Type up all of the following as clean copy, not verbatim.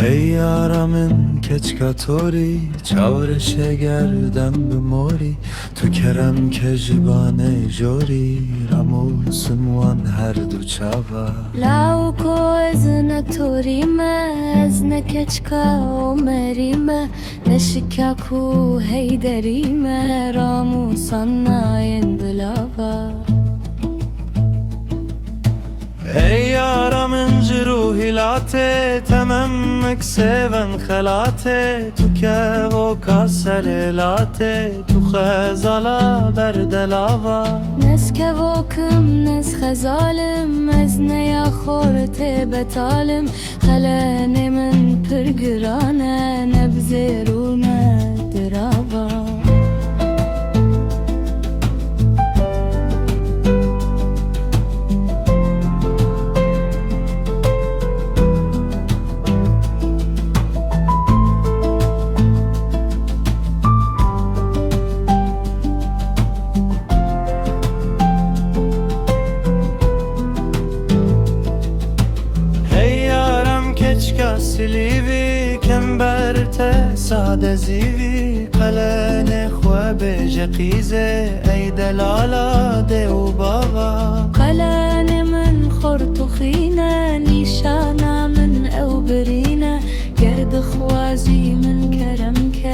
هی یارمن کچکاتوری چاورش گردم بموری تو کرم که جبانه جوری رموسم وان هر دو چاوا لاوكو ازنا توريما ازنا كچكا ومريما نشكاكو هيدريما رامو صنا يندلافا ای یارمن جروحی لاته تمامک سیون خلاته تو که و کاسر لاته تو خزالا بردلاوا نسكا ووكم نس خزالم ازنا يا خورت بتالم خلاني من برقرانا نبزيرونا درابا سلیوی کم برته ساده زیوی قلن خواب جقیزه ای دلالا دو بابا قلان من خورت خينا نيشانا من او برينا قرد خوازي من كرمك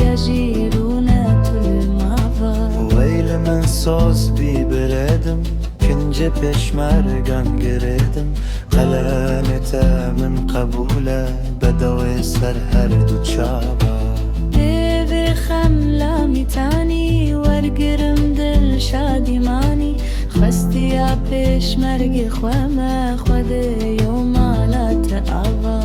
يجيرونا تلمافا ویل من ساز بی بردم کنج پشمرگان گردم قلنت من قبوله بدوی سر هر دو چابا ديفي خملامي تاني ورقرم دل شادي ماني خستي يا پشمرگ خوامه خود يوم لا تأبا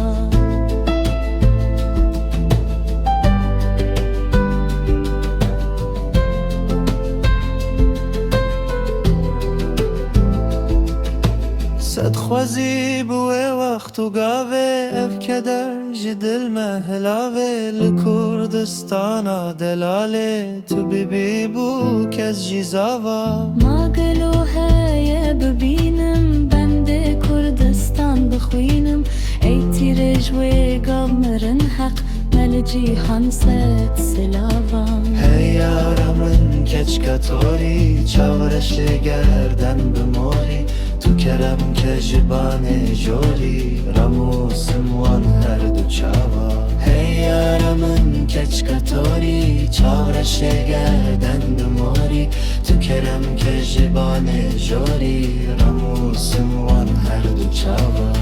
صد خوزی بوی وقت و گاوه اف کدر جدل مهلاوه لکردستانا دلاله تو بی بو کس جیزاوا ما قالوها يا ببينم بند كردستان بخوينم اي تيرج وقمرن حق ملجي حنصت سلاوان هی یارمن کچکاتوری چاورش گردن بموری تو کرم که جبانه جوری رموسم وان هر دو چاوا هی یارمن کچکاتوری چاورش گردن بموری تو کرم که جبانه جوری رموسم وان هر دو چاوا